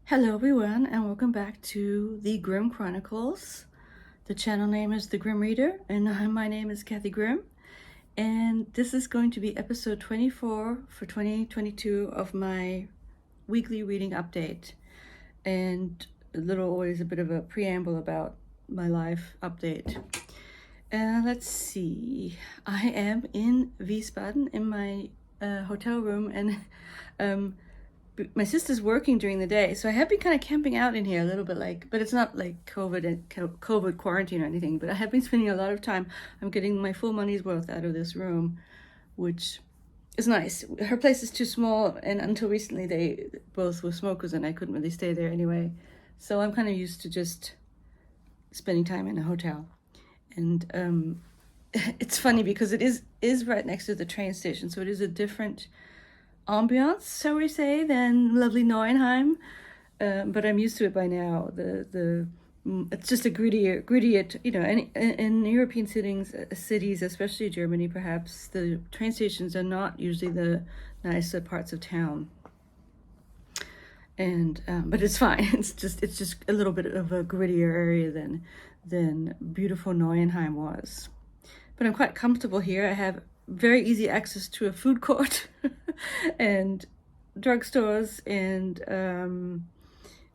Hello everyone, and welcome back to the Grimm Chronicles. The channel name is The Grimm Reader, and my name is Kathy Grimm. And this is going to be episode 24 for 2022 of my weekly reading update. And always a bit of a preamble about my life update. Let's see. I am in Wiesbaden in my hotel room, and my sister's working during the day, so I have been kind of camping out in here a little bit, but it's not like COVID quarantine or anything, but I have been spending a lot of time. I'm getting my full money's worth out of this room, which is nice. Her place is too small, and until recently they both were smokers and I couldn't really stay there anyway. So I'm kind of used to just spending time in a hotel. And it's funny because it is right next to the train station, so it is a different ambiance, so we say, than lovely Neuenheim, but I'm used to it by now. It's just a grittier, in European cities, especially Germany, perhaps the train stations are not usually the nicer parts of town. And but it's fine. It's just a little bit of a grittier area than beautiful Neuenheim was. But I'm quite comfortable here. I have very easy access to a food court and drugstores and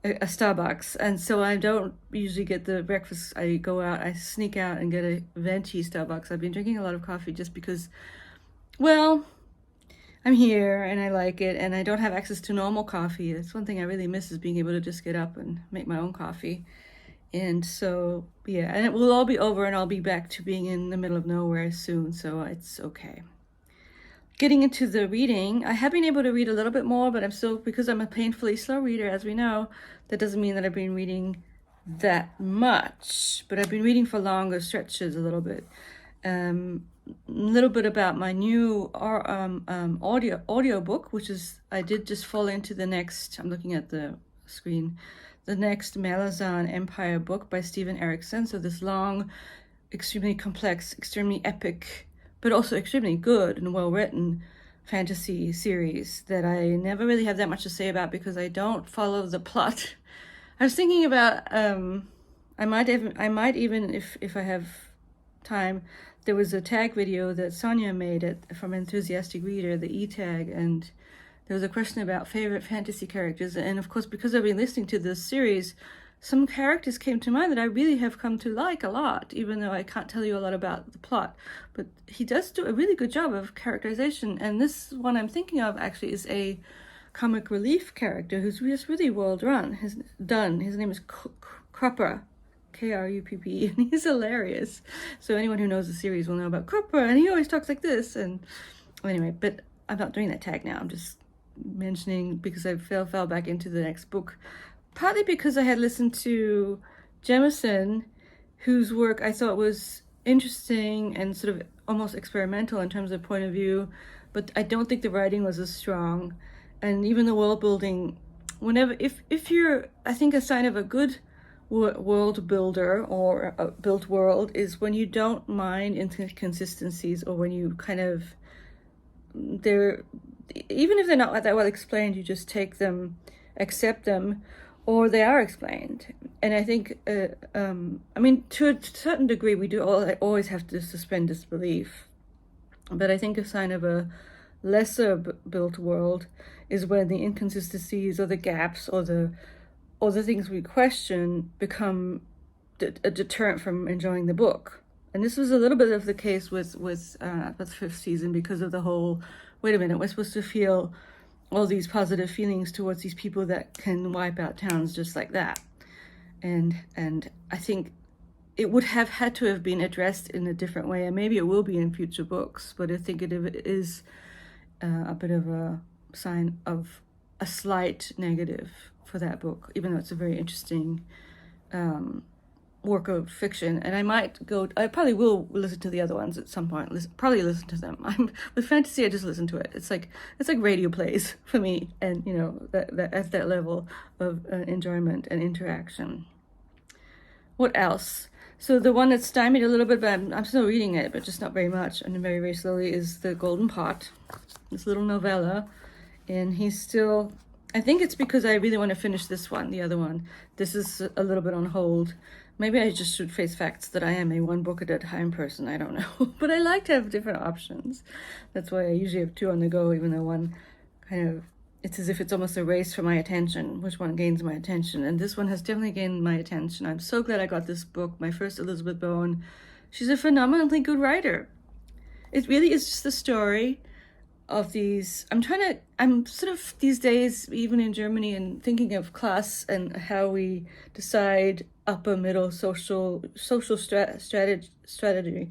a Starbucks. And so I don't usually get the breakfast. I go out, I sneak out and get a venti Starbucks. I've been drinking a lot of coffee just because, well, I'm here and I like it, and I don't have access to normal coffee. That's one thing I really miss, is being able to just get up and make my own coffee. And so, yeah, and it will all be over and I'll be back to being in the middle of nowhere soon, so it's okay. Getting into the reading, I have been able to read a little bit more, but because I'm a painfully slow reader, as we know, that doesn't mean that I've been reading that much, but I've been reading for longer stretches a little bit. A little bit about my new audio book, which is, I did just fall into the next, I'm looking at the screen, the next Malazan Empire book by Erikson. So this long, extremely complex, extremely epic, but also extremely good and well-written fantasy series that I never really have that much to say about because I don't follow the plot. I was thinking about, I might even, if I have time, there was a tag video that Sonia made from Enthusiastic Reader, the e-tag, and there was a question about favorite fantasy characters. And of course, because I've been listening to this series, some characters came to mind that I really have come to like a lot, even though I can't tell you a lot about the plot. But he does do a really good job of characterization. And this one I'm thinking of actually is a comic relief character who's just really well done. His name is Krupper. Kruppe, and he's hilarious. So anyone who knows the series will know about Krupper, and he always talks like this. And anyway, but I'm not doing that tag now. I'm just mentioning because I fell back into the next book, partly because I had listened to Jemison, whose work I thought was interesting and sort of almost experimental in terms of point of view, but I don't think the writing was as strong. And even the world building, if you're, I think a sign of a good world builder or a built world is when you don't mind inconsistencies, or when you kind of, even if they're not that well explained, you just take them, accept them, or they are explained. And I think, I mean, to a certain degree, we do always have to suspend disbelief. But I think a sign of a lesser built world is when the inconsistencies or the gaps or the things we question become a deterrent from enjoying the book. And this was a little bit of the case with the fifth season, because of the whole, wait a minute, we're supposed to feel all these positive feelings towards these people that can wipe out towns just like that. And I think it would have had to have been addressed in a different way, and maybe it will be in future books, but I think it is a bit of a sign of a slight negative for that book, even though it's a very interesting work of fiction. And I probably will listen to the other ones at some point. Probably listen to them. With fantasy, I just listen to it. It's like radio plays for me, and at that level of enjoyment and interaction. What else? So the one that's stymied a little bit, but I'm still reading it, but just not very much, and very, very slowly, is The Golden Pot, this little novella. And he's still I think it's because I really want to finish this one, the other one. This is a little bit on hold. Maybe I just should face facts that I am a one book at a time person. I don't know. But I like to have different options. That's why I usually have two on the go, even though one kind of, it's as if it's almost a race for my attention, which one gains my attention. And this one has definitely gained my attention. I'm so glad I got this book, my first Elizabeth Bowen. She's a phenomenally good writer. It really is just the story of these. I'm sort of these days, even in Germany, and thinking of class and how we decide upper middle social strategy,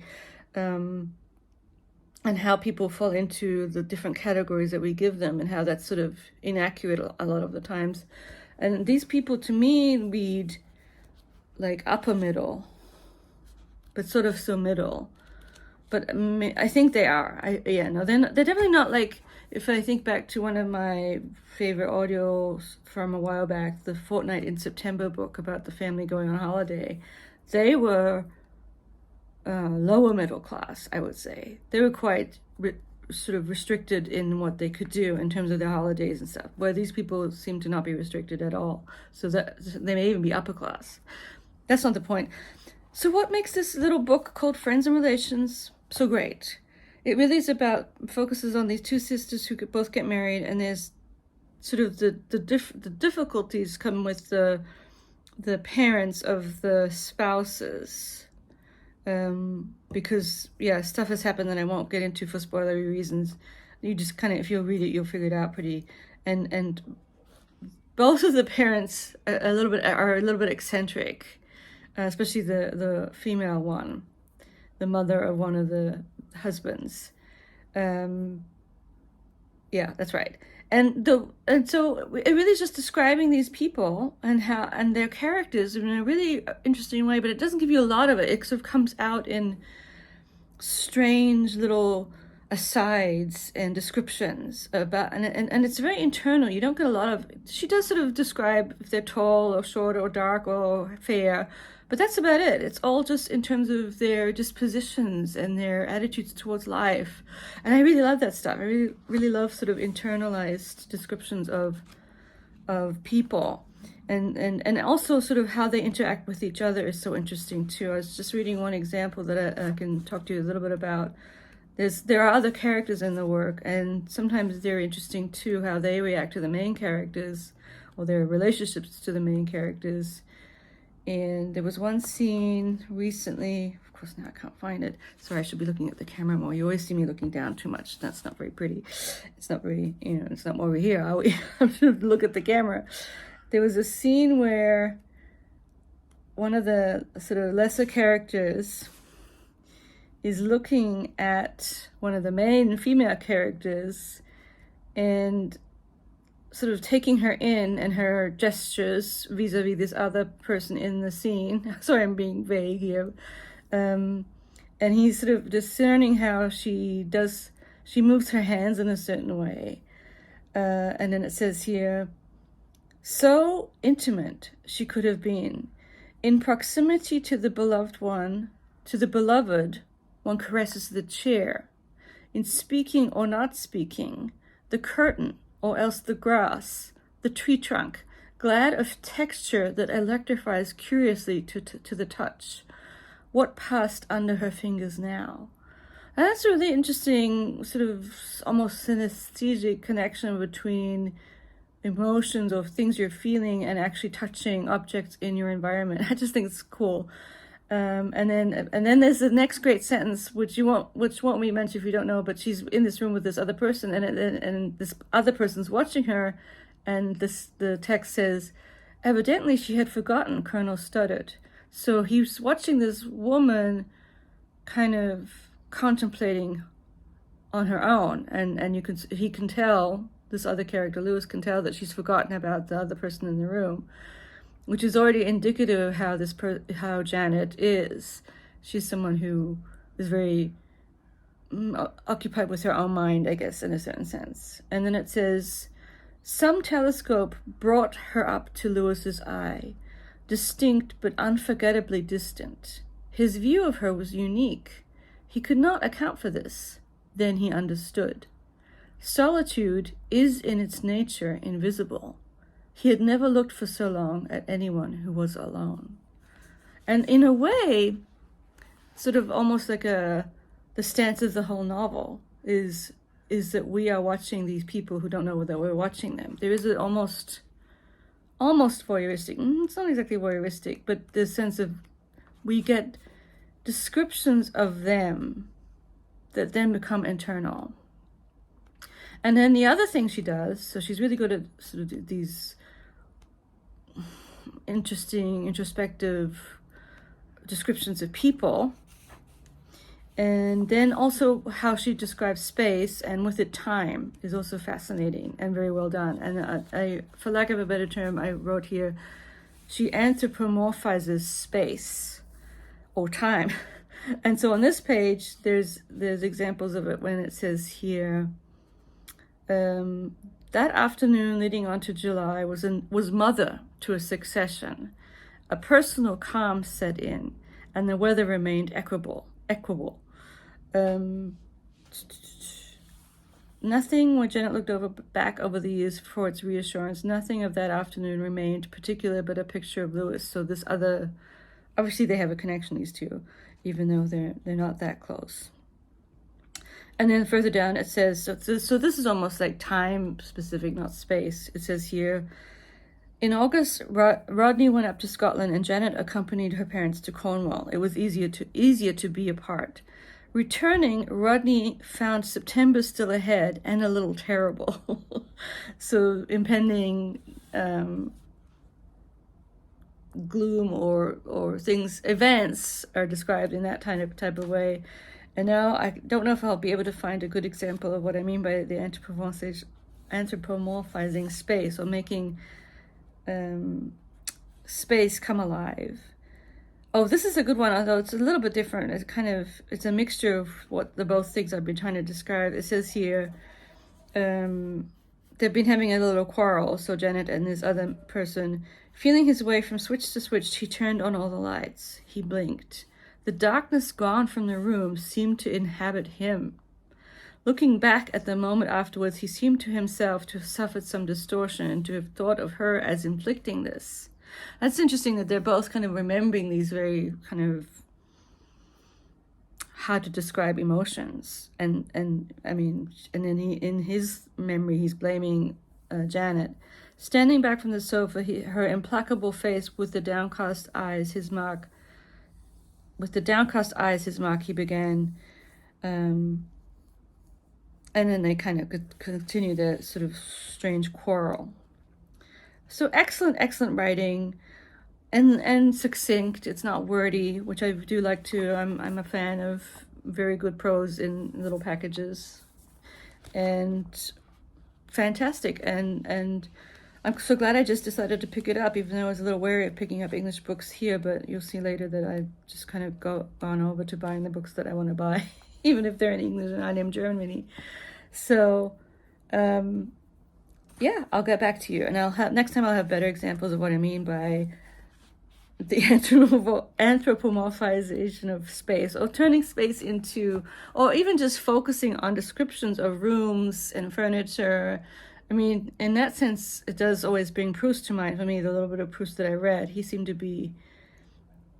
and how people fall into the different categories that we give them, and how that's sort of inaccurate a lot of the times. And these people, to me, read like upper middle, but sort of so middle. But I think they are. They're definitely not like, if I think back to one of my favorite audios from a while back, the Fortnight in September book about the family going on holiday, they were lower middle class, I would say. They were quite sort of restricted in what they could do in terms of their holidays and stuff, where these people seem to not be restricted at all. So that they may even be upper class. That's not the point. So what makes this little book called Friends and Relations so great? It really is focuses on these two sisters who could both get married, and there's sort of the difficulties come with the parents of the spouses, because stuff has happened that I won't get into for spoilery reasons. You just kind of, if you'll read it, you'll figure it out pretty. And both of the parents are a little bit eccentric, especially the female one, the mother of one of the husbands. That's right. And so it really is just describing these people and their characters in a really interesting way, but it doesn't give you a lot of it. It sort of comes out in strange little asides and descriptions about, and it's very internal. You don't get a lot of, she does sort of describe if they're tall or short or dark or fair, but that's about it. It's all just in terms of their dispositions and their attitudes towards life. And I really love that stuff. I really, really love sort of internalized descriptions of people. And also sort of how they interact with each other is so interesting too. I was just reading one example that I can talk to you a little bit about. There are other characters in the work, and sometimes they're interesting too, how they react to the main characters or their relationships to the main characters. And there was one scene recently, of course now I can't find it. Sorry, I should be looking at the camera more. You always see me looking down too much. That's not very pretty. It's not very, it's not over here, are we? I should look at the camera. There was a scene where one of the sort of lesser characters is looking at one of the main female characters and sort of taking her in, and her gestures vis-a-vis this other person in the scene. Sorry, I'm being vague here. And he's sort of discerning how she moves her hands in a certain way. And then it says here, so intimate she could have been. In proximity to the beloved one, to the beloved, one caresses the chair. In speaking or not speaking, the curtain, or else the grass, the tree trunk, glad of texture that electrifies curiously to the touch. What passed under her fingers now? And that's a really interesting sort of almost synesthetic connection between emotions or things you're feeling and actually touching objects in your environment. I just think it's cool. And then there's the next great sentence, which won't be mentioned if you don't know, but she's in this room with this other person, and this other person's watching her, and the text says, evidently she had forgotten, Colonel stuttered. So he's watching this woman kind of contemplating on her own, and he can tell, this other character, Lewis, can tell that she's forgotten about the other person in the room, which is already indicative of how Janet is. She's someone who is very occupied with her own mind, I guess, in a certain sense. And then it says, some telescope brought her up to Lewis's eye, distinct but unforgettably distant. His view of her was unique. He could not account for this. Then he understood. Solitude is in its nature invisible. He had never looked for so long at anyone who was alone. And in a way, sort of almost like the stance of the whole novel is that we are watching these people who don't know that we're watching them. There is an almost voyeuristic, it's not exactly voyeuristic, but the sense of we get descriptions of them that then become internal. And then the other thing she does, so she's really good at sort of these interesting, introspective descriptions of people. And then also how she describes space and with it time is also fascinating and very well done. And I, for lack of a better term, I wrote here, she anthropomorphizes space or time. And so on this page, there's examples of it when it says here, that afternoon leading on to July was mother to a succession. A personal calm set in, and the weather remained equable. Nothing, when Janet looked back over the years for its reassurance, nothing of that afternoon remained particular but a picture of Lewis. So this other, obviously they have a connection, these two, even though they're not that close. And then further down it says, so this is almost like time specific, not space. It says here, in August, Rodney went up to Scotland and Janet accompanied her parents to Cornwall. It was easier to be apart. Returning, Rodney found September still ahead and a little terrible. So impending gloom or events are described in that type of way. And now I don't know if I'll be able to find a good example of what I mean by the anthropomorphizing space, or making space come alive. Oh, this is a good one, although it's a little bit different. It's a mixture of what the both things I've been trying to describe. It says here, they've been having a little quarrel, so Janet and this other person. Feeling his way from switch to switch, he turned on all the lights. He blinked. The darkness gone from the room seemed to inhabit him. Looking back at the moment afterwards, he seemed to himself to have suffered some distortion and to have thought of her as inflicting this. That's interesting that they're both kind of remembering these very kind of hard to describe emotions. And then in his memory, he's blaming Janet. Standing back from the sofa, her implacable face with the downcast eyes, his mark, he began, and then they kind of continue the sort of strange quarrel. So excellent writing, and succinct. It's not wordy, which I do like too. I'm a fan of very good prose in little packages, and fantastic. And I'm so glad I just decided to pick it up, even though I was a little wary of picking up English books here, but you'll see later that I've just kind of gone over to buying the books that I want to buy, even if they're in English and I'm in Germany. So, yeah, I'll get back to you, and next time I'll have better examples of what I mean by the anthropomorphization of space, or turning space into, or even just focusing on descriptions of rooms and furniture. I mean, in that sense, it does always bring Proust to mind for me, the little bit of Proust that I read. He seemed to be,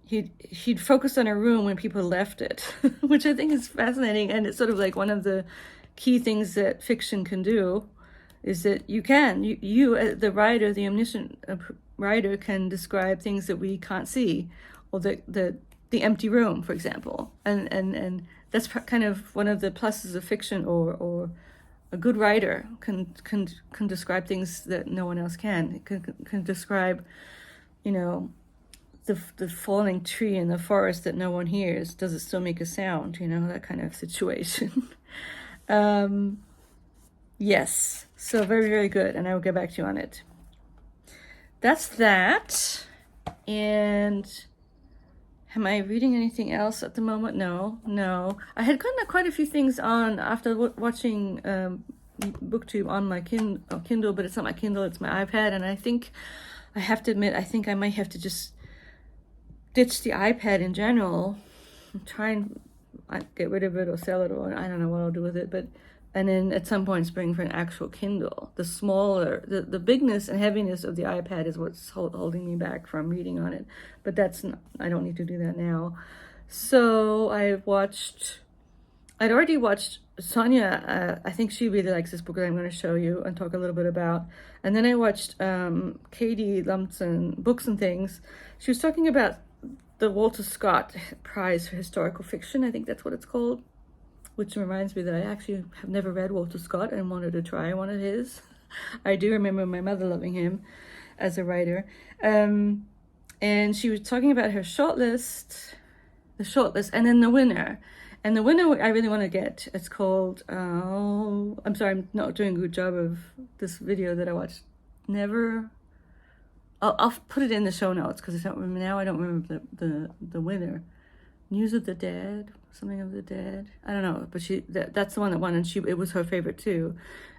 he'd focus on a room when people left it, which I think is fascinating. And it's sort of like one of the key things that fiction can do, is that you the writer, the omniscient writer, can describe things that we can't see, or the empty room, for example. And that's kind of one of the pluses of fiction, or a good writer can describe things that no one else can. Can describe, the falling tree in the forest that no one hears. Does it still make a sound? That kind of situation. Yes, so very, very good, and I will get back to you on it. That's that. And am I reading anything else at the moment? No. I had gotten quite a few things on after watching BookTube on my Kindle, but it's not my Kindle, it's my iPad, and I think I have to admit, I think I might have to just ditch the iPad in general, try and get rid of it or sell it, or I don't know what I'll do with it, but and then at some point spring for an actual Kindle. The smaller, the bigness and heaviness of the iPad is what's holding me back from reading on it. But that's not, I don't need to do that now. So I'd already watched Sonia. I think she really likes this book that I'm going to show you and talk a little bit about. And then I watched Katie Lumpson, Books and Things. She was talking about the Walter Scott Prize for Historical Fiction. I think that's what it's called. Which reminds me that I actually have never read Walter Scott and wanted to try one of his. I do remember my mother loving him as a writer. And she was talking about her shortlist, and then the winner. And the winner I really want to get, it's called, I'm sorry, I'm not doing a good job of this video that I watched. I'll put it in the show notes because I don't remember the winner. News of the Dead, something of the Dead. I don't know, but that's the one that won, and it was her favorite too.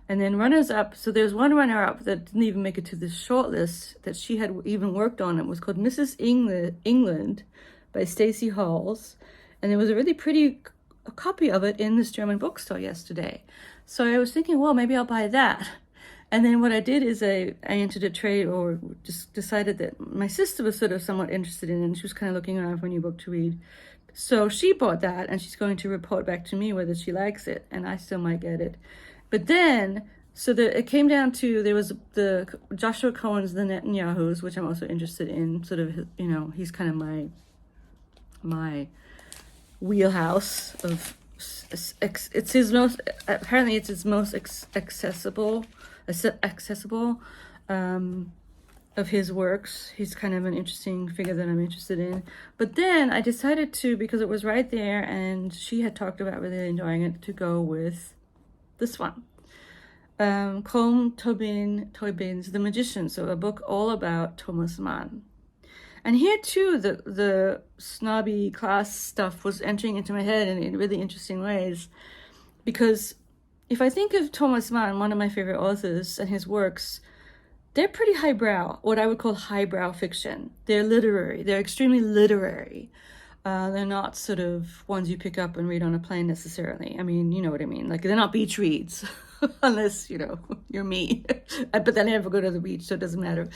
And then runners up. So there's one runner up that didn't even make it to the shortlist that she had even worked on. It was called Mrs. England by Stacey Halls, and there was a really pretty copy of it in this German bookstore yesterday. So I was thinking, well, maybe I'll buy that. And then what I did is I entered a trade, or just decided that my sister was sort of somewhat interested in it, and she was kind of looking around for a new book to read. So she bought that, and she's going to report back to me whether she likes it, and I still might get it. But then, it came down to, there was the Joshua Cohen's The Netanyahus, which I'm also interested in. Sort of, he's kind of my wheelhouse of. It's his most. Apparently, it's his most accessible of his works. He's kind of an interesting figure that I'm interested in. But then I decided to, because it was right there and she had talked about really enjoying it, to go with this one. Colm Tóibín's The Magician, so a book all about Thomas Mann. And here too, the snobby class stuff was entering into my head in really interesting ways. Because if I think of Thomas Mann, one of my favorite authors, and his works, they're pretty highbrow, what I would call highbrow fiction. They're literary. They're extremely literary. They're not sort of ones you pick up and read on a plane necessarily. I mean, you know what I mean. Like, they're not beach reads, unless, you're me. But then I never go to the beach, so it doesn't matter.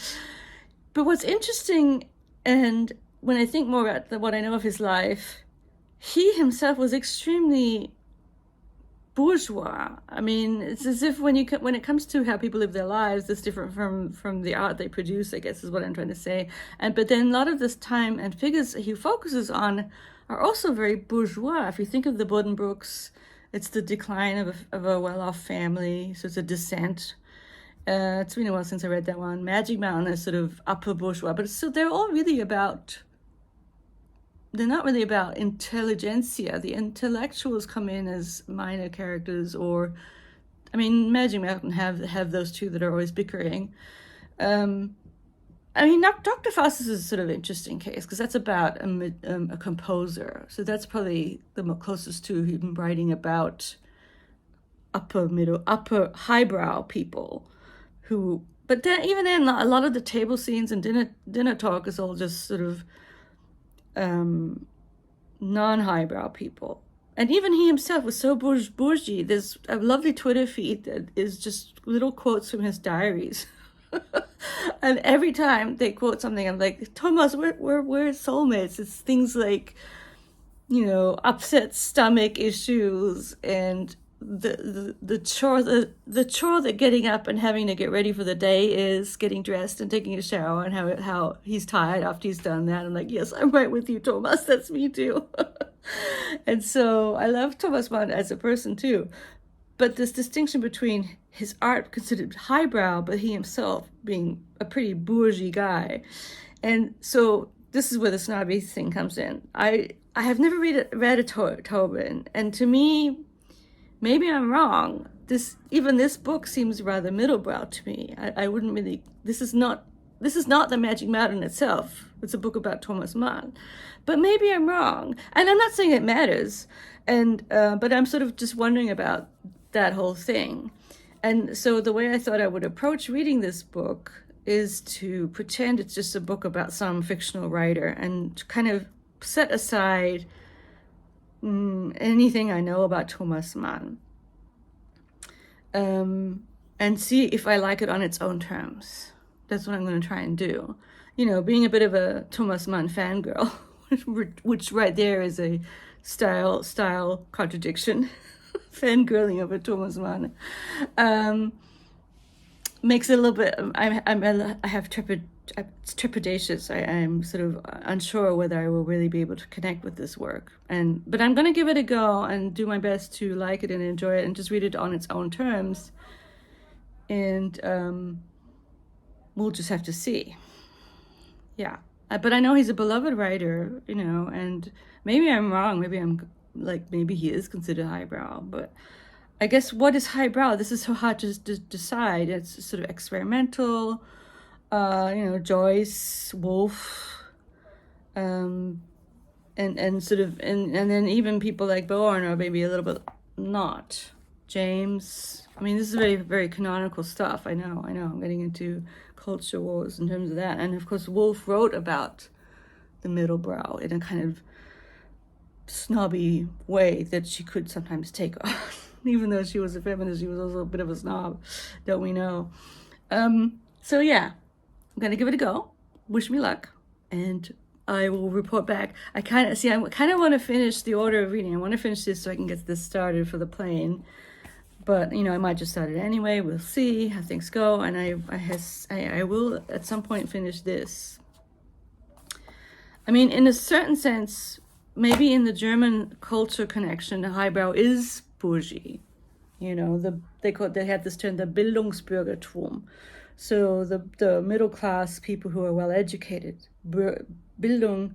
But what's interesting, and when I think more about what I know of his life, he himself was extremely bourgeois. I mean, it's as if when it comes to how people live their lives, it's different from the art they produce, I guess is what I'm trying to say. But then a lot of this time and figures he focuses on are also very bourgeois. If you think of the Buddenbrooks, it's the decline of a well-off family, so it's a descent. It's been a while since I read that one. Magic Mountain is sort of upper bourgeois, but they're all really about. They're not really about intelligentsia. The intellectuals come in as minor characters, or, I mean, Magic Mountain have those two that are always bickering. I mean, Dr. Faustus is a sort of interesting case, because that's about a composer. So that's probably the closest to him writing about upper highbrow people who, but then even then, a lot of the table scenes and dinner talk is all just sort of non-highbrow people. And even he himself was so bourgeois. There's a lovely Twitter feed that is just little quotes from his diaries. And every time they quote something, I'm like, Thomas, we're soulmates. It's things like, upset stomach issues and the chore that getting up and having to get ready for the day is, getting dressed and taking a shower, and how he's tired after he's done that. I'm like, yes, I'm right with you, Thomas. That's me too. And so I love Thomas Mann as a person too. But this distinction between his art considered highbrow, but he himself being a pretty bourgeois guy. And so this is where the snobby thing comes in. I have never read a Tóibín, and to me, maybe I'm wrong. This book seems rather middlebrow to me. I wouldn't really. This is not the Magic Mountain itself. It's a book about Thomas Mann, but maybe I'm wrong. And I'm not saying it matters. But I'm sort of just wondering about that whole thing. And so the way I thought I would approach reading this book is to pretend it's just a book about some fictional writer, and kind of set aside anything I know about Thomas Mann. and see if I like it on its own terms. That's what I'm going to try and do. You know, being a bit of a Thomas Mann fangirl, which right there is a style contradiction. Fangirling of a Thomas Mann makes it a little bit. I have it's trepidatious. I'm sort of unsure whether I will really be able to connect with this work. But I'm going to give it a go and do my best to like it and enjoy it and just read it on its own terms. And we'll just have to see. Yeah. But I know he's a beloved writer, you know, and maybe I'm wrong. Maybe he is considered highbrow, but I guess what is highbrow? This is so hard to decide. It's sort of experimental, you know, Joyce, Woolf, and sort of, and then even people like Bowen are maybe a little bit not. James. I mean, this is very, very canonical stuff. I know. I'm getting into culture wars in terms of that. And of course, Woolf wrote about the middle brow in a kind of snobby way that she could sometimes take on. Even though she was a feminist, she was also a bit of a snob, don't we know? So yeah, I'm gonna give it a go. Wish me luck, and I will report back. I kind of want to finish the order of reading. I want to finish this so I can get this started for the plane. But you know, I might just start it anyway. We'll see how things go, and I will at some point finish this. I mean, in a certain sense, maybe in the German culture connection, the highbrow is bougie. You know, they had this term, the Bildungsbürgertum. So the middle class people who are well educated. Bildung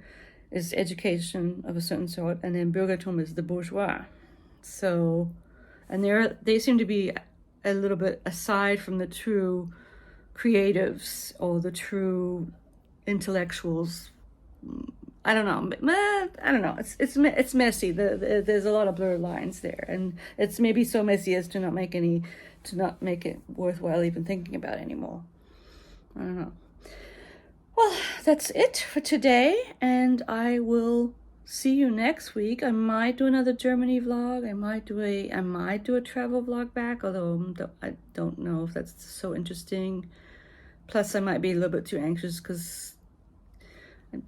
is education of a certain sort, and then Bürgertum is the bourgeois. So, and they seem to be a little bit aside from the true creatives or the true intellectuals. I don't know. It's messy. There's a lot of blurred lines there, and it's maybe so messy as to not make it worthwhile even thinking about anymore. I don't know. Well, that's it for today, and I will see you next week. I might do another Germany vlog. I might do a travel vlog back, although I don't know if that's so interesting. Plus, I might be a little bit too anxious because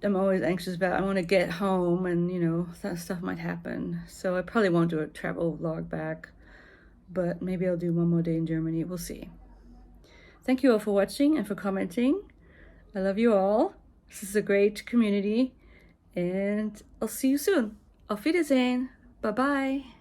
I'm always anxious about, I want to get home, and you know, that stuff might happen. So I probably won't do a travel vlog back, but maybe I'll do one more day in Germany. We'll see. Thank you all for watching and for commenting. I love you all. This is a great community, and I'll see you soon. Auf Wiedersehen. Bye-bye.